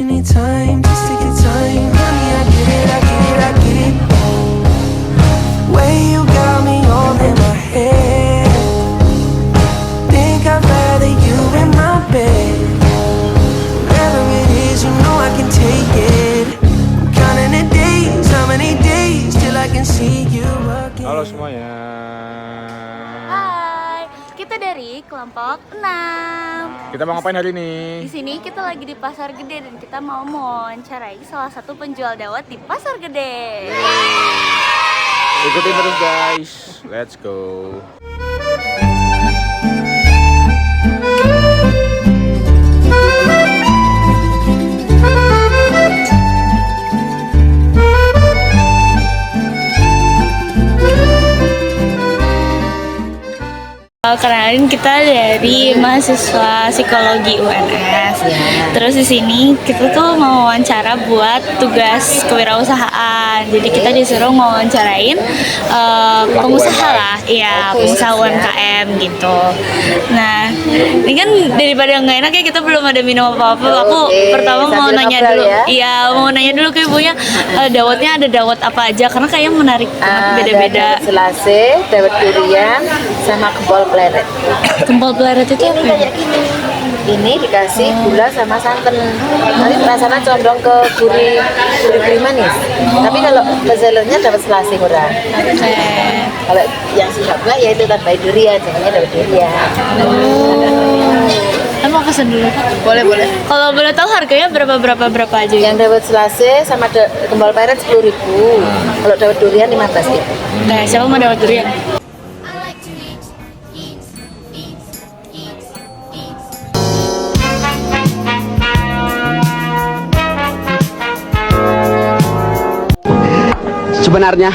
anytime, just take your time. Honey, I get it, I get it, I get it. Way you got me all in my head. Think I'd rather you in my bed. Whatever it is, you know I can take it. I'm counting the days, how many days till I can see you again. Halo semuanya. Hai, kita dari kelompok 6. Kita mau ngapain hari Di ini? sini kita lagi di Pasar Gede dan kita mau mewawancarai salah satu penjual dawet di Pasar Gede. Ikutin terus guys. Let's go. Kenalin, kita dari mahasiswa psikologi UNS. Terus di sini kita tuh mau wawancara buat tugas kewirausahaan. Jadi kita disuruh mewawancarain pengusaha lah, iya pengusaha UMKM gitu. Nah, ini kan daripada nggak enak ya kita belum ada minum apa-apa. Aku pertama mau nanya dulu, iya mau nanya dulu ke ibunya dawetnya ada dawet apa aja karena kayaknya menarik banget, beda-beda. Dawet selase, dawet durian, sama kempol pleret. Kempol pleret itu apa ya? Ini dikasih gula sama santan. Nanti rasanya condong ke gurih manis. Tapi kalau bestsellernya dawet selase murah. Kalau yang suka enggak ya itu tambahin durian, jadinya dawet durian. Mau pesen dulu Kak? Boleh. Kalau boleh tahu harganya berapa aja? Yang dawet selase sama kempol pleret 10.000. Kalau dawet durian 15.000. Nah, siapa mau dawet durian? Sebenarnya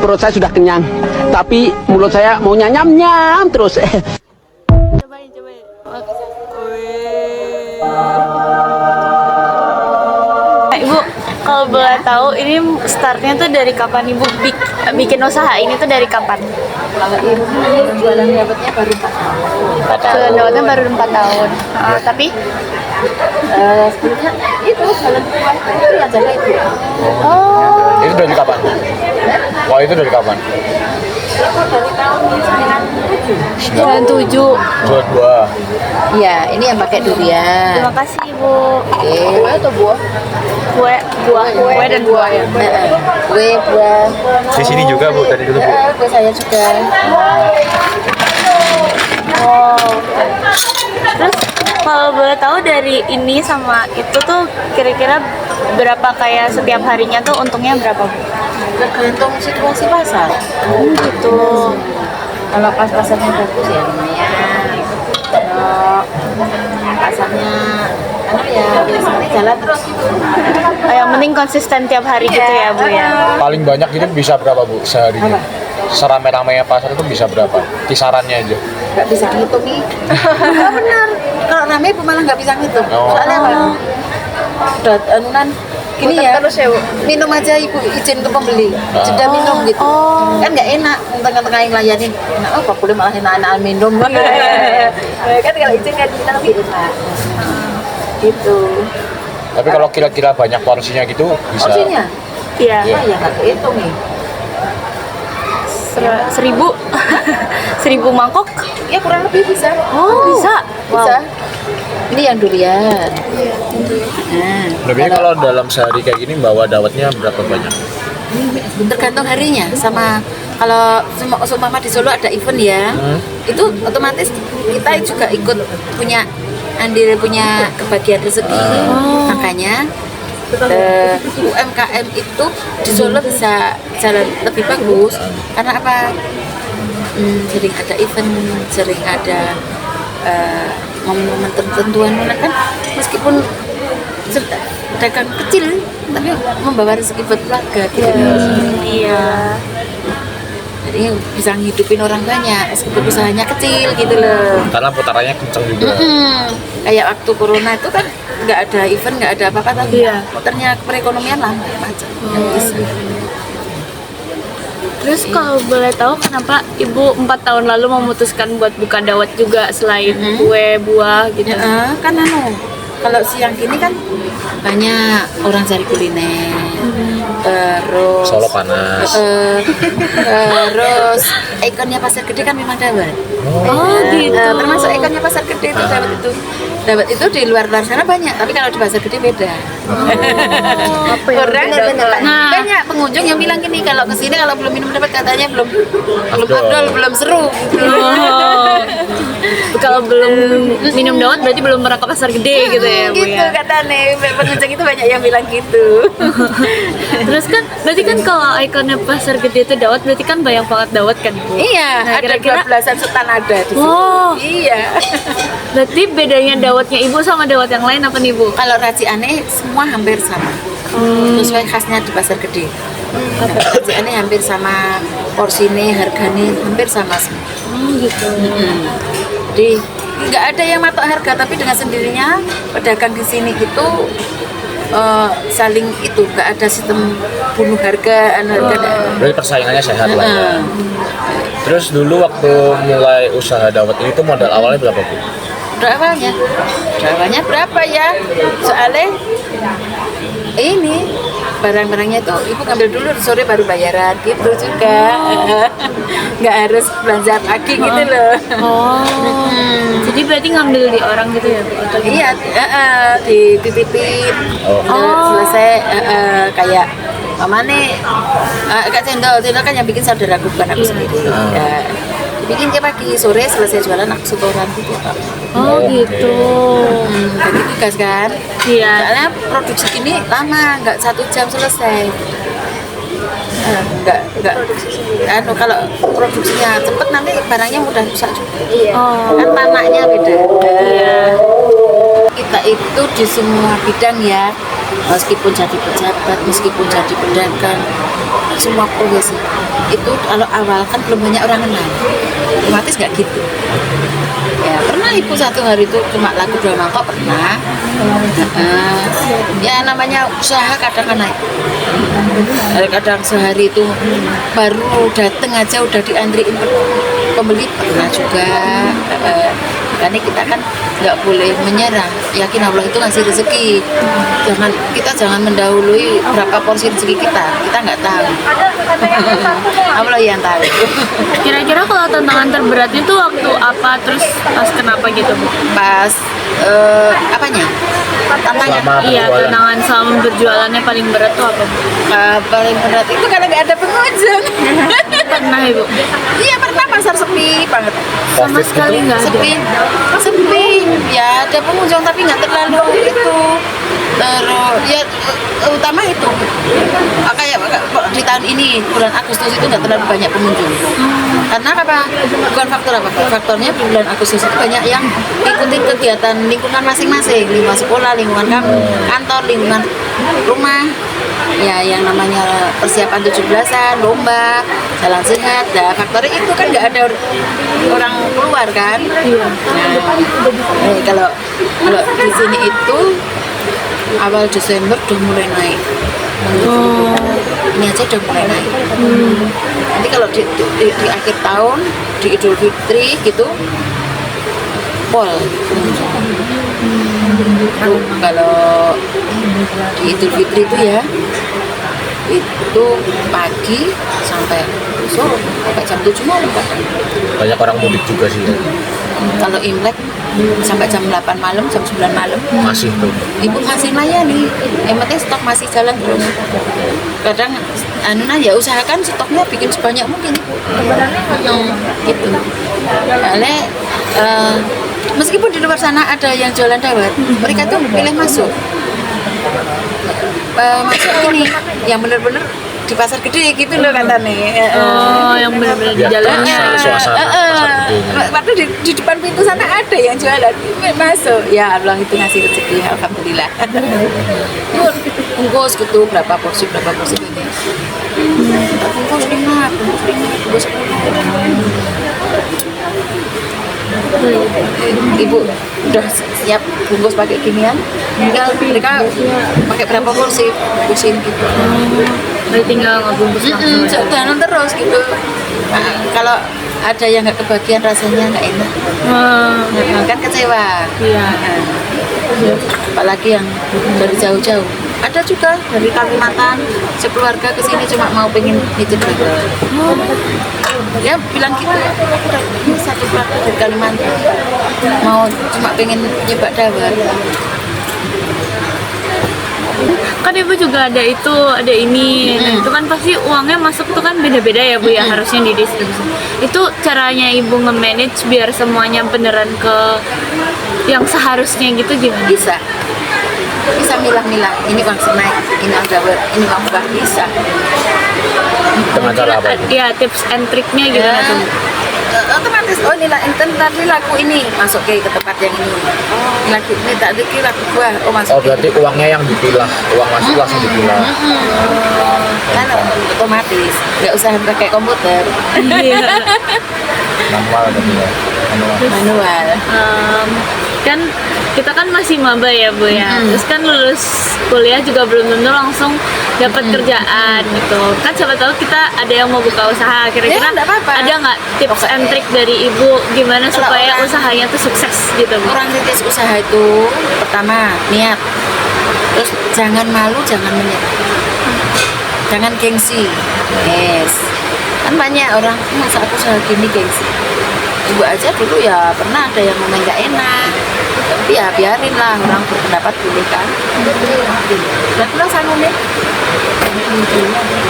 perut saya sudah kenyang, tapi mulut saya maunya nyam-nyam terus. Cobain. Ibu, kalau boleh tahu ini startnya tuh dari kapan Ibu bikin usaha ini tuh dari kapan? Kalau ibu jualan dawetnya baru 4 tahun. Jualan dawetnya baru 4 tahun. Tapi Sebelumnya itu jualan kue itu yang jaga ibu. Itu dari kapan? Wah, itu dari kapan? Itu dari tahun 97. 97. Jual buah. Iya, ini yang pakai durian. Terima kasih Ibu. Kue atau buah? Kue dan buah ya. Kue, buah. Di sini juga Bu, tadi dulu Bu. Kue saya juga. Wow. Terus kalau boleh tahu dari ini sama itu tuh kira-kira berapa kayak setiap harinya tuh untungnya berapa Bu? Tergantung situasi pasar. Gitu. Kalau pas pasarnya bagus ya lumayan. Kalau pasarnya ya biasanya jalan terus gitu. Yang penting konsisten tiap hari gitu ya Bu ya. Paling banyak itu bisa berapa Bu seharinya? Serame-ramenya pasar itu bisa berapa? Kisarannya aja. Nggak bisa ngitung nih. Benar. Kalau rame ibu malah nggak bisa ngitung. Soalnya apa? Udah anunan gini ya. Minum aja ibu izin ke pembeli. Sudah minum gitu. Kan nggak enak tengah-tengah yang layanin. Nah, apa boleh malah enak-enak minum kan? Kan kalau izin kan kita lebih enak. Gitu. Tapi kalau kira-kira banyak porsinya gitu bisa. Porsinya? Iya. Iya ya nggak kehitung nih. 1000 mangkok? Ya kurang lebih bisa. Oh, bisa. Bisa. Ini yang durian. Nah, Lebihnya kalau dalam sehari kayak gini bawa dawetnya berapa banyak? tergantung harinya sama kalau seumpama di Solo ada event ya, itu otomatis kita juga ikut punya andil, punya kebagian rezeki. Makanya UMKM itu di Solo bisa jalan lebih bagus karena apa? Sering ada event, sering ada momen-momen tertentuan kan meskipun dagang kecil tapi membawa rezeki buat keluarga gitu. Iya. Jadi bisa ngidupin orang banyak meskipun usahanya kecil gitu loh. Karena putarannya kenceng juga. Kayak waktu corona itu kan nggak ada event, nggak ada apa-apa tapi muternya perekonomian lah macam. Terus kalau boleh tahu kenapa Ibu 4 tahun lalu memutuskan buat buka dawet juga selain kue, buah gitu? Kan kalau siang gini kan banyak orang cari kuliner, terus Solo panas. terus ikonnya Pasar Gede kan memang dawet. Oh gitu. Termasuk ikonnya Pasar Gede itu dawet itu di luar sana banyak, tapi kalau di Pasar Gede beda. Apa ya? Orang Nah. banyak pengunjung yang bilang gini, kalau kesini kalau belum minum dawet katanya belum afdol, belum seru. Oh. Kalau belum minum dawet berarti belum pernah ke Pasar Gede gitu ya, Bu Gitu ya. katanya, pengunjung itu banyak yang bilang gitu. Terus kan berarti kan kalau ikonnya Pasar Gede itu dawet berarti kan banyak banget dawet kan, Bu? Iya, Nah, ada kira-kira 12-an sultan ada di situ. Oh. Iya. Berarti bedanya dawetnya Ibu sama dawet yang lain apa nih, Bu? Kalau raciannya semua hampir sama. Sesuai khasnya di Pasar Gede. Raciannya hampir sama, porsinya, harganya hampir sama semua. Gitu. Jadi nggak ada yang matok harga, tapi dengan sendirinya pedagang di sini itu saling itu, nggak ada sistem bunuh harga, Berarti persaingannya sehat lah ya. Terus dulu waktu mulai usaha dawet ini tuh modal awalnya berapa, Bu? Awalnya berapa ya? Soalnya ini barang-barangnya tuh ibu ngambil dulu, sore baru bayaran gitu juga. Nggak harus belanja pagi gitu loh. Oh. Jadi berarti ngambil di orang gitu ya, Bu? Atau gimana? Iya, dititipin. Selesai kayak mama nih, Kak Cendol kan yang bikin saudaraku, bukan aku sendiri. Ya, bikin tiap pagi, sore selesai jualan aku setoran gitu. Oh gitu. Bagi tugas kan. Iya. Soalnya produksi ini lama, nggak 1 jam selesai. Nggak. Kalau produksinya cepet nanti barangnya mudah rusak juga. Oh. Kan tanahnya beda. Kita itu di semua bidang ya, meskipun jadi pejabat, meskipun jadi pedagang, semua profesi itu kalau awal kan belum banyak orang kenal, otomatis nggak gitu. Ya pernah ibu satu hari itu cuma laku 2 mangkok pernah. Ya namanya usaha kadang kan naik. Kadang sehari itu baru dateng aja udah diantriin pembeli pernah juga. Karena kita kan nggak boleh menyerah, yakin Allah itu ngasih rezeki. Kita jangan mendahului berapa porsi rezeki kita nggak tahu. Allah yang tahu. Kira-kira kalau tantangan terberatnya tuh waktu apa, terus pas kenapa gitu, Bu? Pas apanya? Tantangan. Selama Iya, berjualan. tantangan selama berjualannya paling berat tuh apa, Bu? Paling berat itu karena nggak ada pengunjung. Pernah, Ibu? Iya pernah, pasar sepi banget. Sama Covid sekali gitu. nggak ada. Sepi. Ya ada pengunjung tapi nggak terlalu itu. Terus ya utama itu kayak di tahun ini bulan Agustus itu nggak terlalu banyak pengunjung. Karena apa? Bukan faktor apa? Faktornya di bulan Agustus itu banyak yang ikutin kegiatan lingkungan masing-masing, lingkungan sekolah, lingkungan kantor, lingkungan rumah. Ya yang namanya persiapan 17-an, lomba, jalan sehat. Nah, faktornya itu kan nggak ada orang keluar kan. Nah, kalau di sini itu awal Desember udah mulai naik. Ini aja udah mulai naik. Nanti kalau di akhir tahun, di Idul Fitri gitu, pol. Kalau di Idul Fitri itu ya, itu pagi sampai sore, sampai jam 7 malam kadang. Banyak orang mudik juga sih ya. Kalau Imlek sampai jam 8 malam, jam 9 malam. Masih tuh. Ibu masih layani, yang penting stok masih jalan terus. Kadang ya usahakan stoknya bikin sebanyak mungkin. Gitu. Soalnya meskipun di luar sana ada yang jualan dawet, mereka tuh pilih masuk ini yang bener-bener di Pasar Gede gitu loh katanya. Oh, yang benar-benar di Biar jalannya. terasa suasana Pasar Gede. Waktu di depan pintu sana ada yang jualan, masuk. Ya Allah itu ngasih rezeki, alhamdulillah. Bungkus gitu, berapa porsi banyak. Bungkus 5, bungkus 10. Ibu udah siap bungkus pakai ginian, tinggal mereka pakai berapa porsi bungkusin gitu. Berarti tinggal ngebungkus langsung. Jalan terus gitu. Nah, kalau ada yang nggak kebagian rasanya nggak enak, kan kecewa. Iya. apalagi yang dari jauh-jauh. Ada juga dari Kalimantan sekeluarga ke sini cuma mau pengen nyicip dawet. Ya bilang gitu, ini satu keluarga dari Kalimantan mau cuma pengen nyoba dawet. Kan ibu juga ada itu, ada ini. Nah, itu kan pasti uangnya masuk tuh kan beda-beda ya bu ya, harusnya didistribusi. Itu caranya ibu nge-manage biar semuanya beneran ke yang seharusnya gitu gimana? Bisa milah-milah, ini uang senai, ini uang dawet, ini uang murah, bisa. Dengan cara apa? Ya tips and triknya gimana tuh? Otomatis, oh ini tadi laku ini masuk ke tempat yang ini. Laku ini tak dikira laku gua, oh masuk. Oh berarti uangnya yang dipilah, uang masuk langsung dipilah. Kan otomatis, nggak usah pakai komputer. Manual tapi ya. Manual. Kan kita kan masih maba ya bu ya, terus kan lulus kuliah juga belum tentu langsung dapat kerjaan gitu kan, siapa tahu kita ada yang mau buka usaha, kira-kira nggak apa-apa. ada nggak tips and trick dari ibu gimana supaya usahanya tuh sukses gitu bu? Orang rintis usaha itu pertama niat, terus jangan malu, jangan menyerah, jangan gengsi. Kan banyak orang masa aku usaha gini gengsi. Ibu aja dulu ya pernah ada yang ngomong nggak enak, tapi ya biarin lah, orang berpendapat boleh kan. Udah pulang sana nih,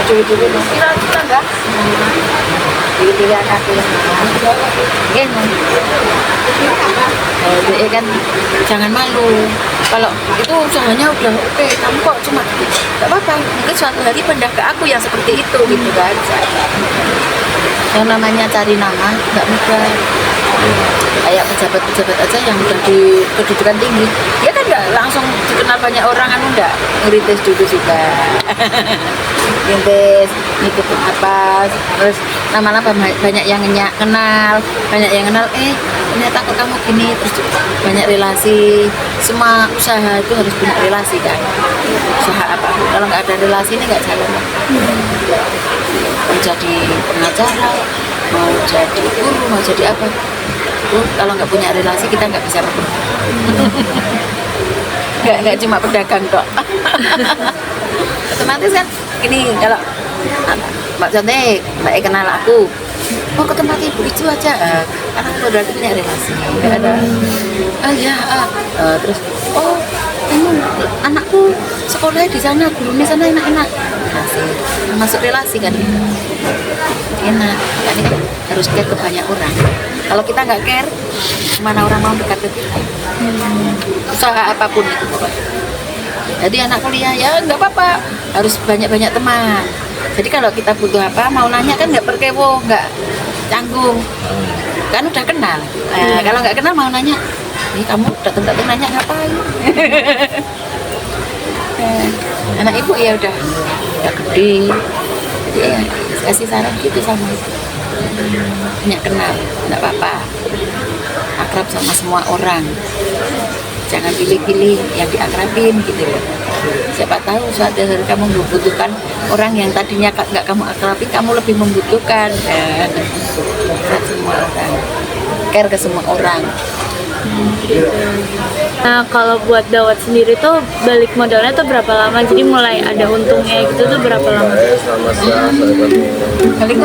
dulu kira enggak, dulu anak jadi kan jangan malu. Kalau itu usahanya udah oke, kamu kok cuma nggak apa-apa, mungkin suatu hari pindah ke aku yang seperti itu gitu kan. Yang namanya cari nama nggak mudah. Kayak pejabat-pejabat aja yang udah di kedudukan tinggi, dia kan nggak langsung dikenal banyak orang, kan enggak, ngerintis dulu juga. Ngerintis, ngikutin apa, terus lama-lama banyak yang kenal, ternyata kok kamu gini, terus banyak relasi. Semua usaha itu harus punya relasi kan. Usaha apa? Kalau nggak ada relasi ini nggak jalan. Mau jadi pengacara, mau jadi guru, mau jadi apa? Kalau nggak punya relasi kita nggak bisa berkembang. nggak cuma pedagang kok. Otomatis kan gini, kalau Mbak Cantik, Mbak kenal aku, oh ke tempat ibu itu aja, karena aku berarti punya relasi. Nggak ada, terus kamu anakku sekolahnya di sana, gurunya sana enak-enak, relasi, masuk relasi kan, enak. Kan itu harus care ke banyak orang. Kalau kita nggak care, mana orang mau dekat ke kita? Usaha apapun itu pokoknya. Jadi anak kuliah ya nggak apa-apa, harus banyak-banyak teman. Jadi kalau kita butuh apa, mau nanya kan nggak perkewo, nggak canggung, kan udah kenal. Kalau nggak kenal mau nanya, ini kamu datang-datang nanya ngapain? Anak ibu ya udah gede, jadi ya kasih saran gitu sama ibu. Banyak kenal, nggak apa-apa, akrab sama semua orang, jangan pilih-pilih yang diakrabin gitu loh. Siapa tahu suatu hari kamu membutuhkan orang yang tadinya nggak kamu akrabin, kamu lebih membutuhkan. Semua orang, care ke semua orang. Nah kalau buat dawet sendiri tuh balik modalnya tuh berapa lama? Jadi mulai ada untungnya gitu tuh berapa lama? Paling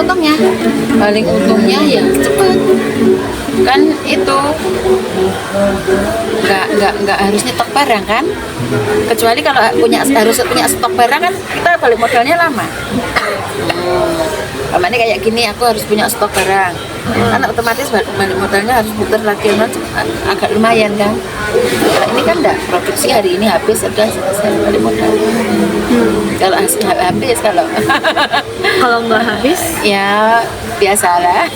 untungnya ya cepet. Kan itu nggak harus nyetok barang kan, kecuali kalau harus punya stok barang kan kita balik modalnya lama. Makanya kayak gini aku harus punya stok barang, kan otomatis balik modalnya harus putar lagi, agak lumayan kan. Kalau ini kan enggak, produksi hari ini habis, sudah selesai balik modal. Kalau habis, Kalau nggak habis ya biasalah.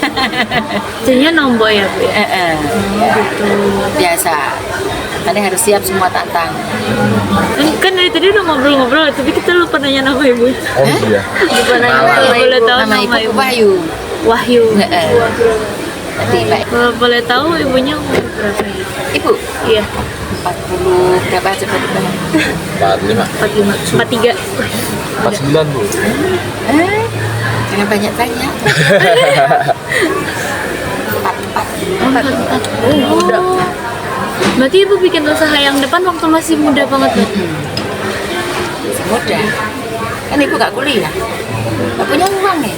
jadinya nombok ya bu ya? Gitu. Biasa, karena harus siap semua tantang. Kan dari tadi udah ngobrol-ngobrol, tapi kita lupa nanya nama ibu. Oh iya. Lupa nanya kalau boleh tahu Nama nama ibu ibu. Wahyu. Wahyu. Tadi Mbak Kalau boleh tahu ibunya umur berapa ya? Ibu Iya, 40 berapa coba di 45. 45, 43. 49 bu. Jangan banyak tanya. 44. Oh, udah. Berarti ibu bikin usaha yang depan waktu masih muda banget tuh? Masih muda. Kan ibu gak kuliah, gak punya uang ya.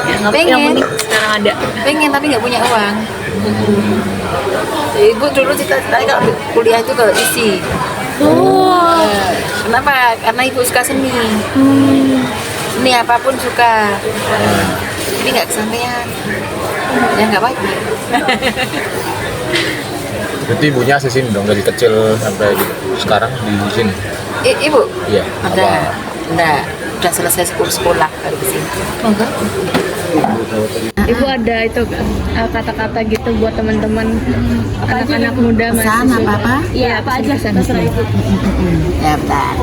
Yang Pengen. penting sekarang ada. Pengen tapi nggak punya uang. Ibu dulu cita-citanya kalau kuliah itu ke isi. Oh. Kenapa? Karena ibu suka seni. Seni apapun suka. Tapi nggak kesampaian. Ya nggak apa-apa. Berarti ibunya asli sini dong, dari kecil sampai sekarang di sini? Ibu? Iya. Enggak. Udah selesai sekolah baru ke sini. Ibu ada itu kata-kata gitu buat teman-teman anak-anak muda Pesan apa-apa? Iya, apa aja terserah ibu. Ya bentar.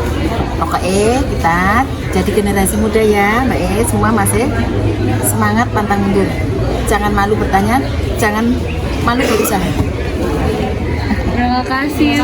Pokoknya kita jadi generasi muda ya, Mbak E. Semua masih semangat pantang mundur. Jangan malu bertanya, jangan malu berusaha. Terima kasih.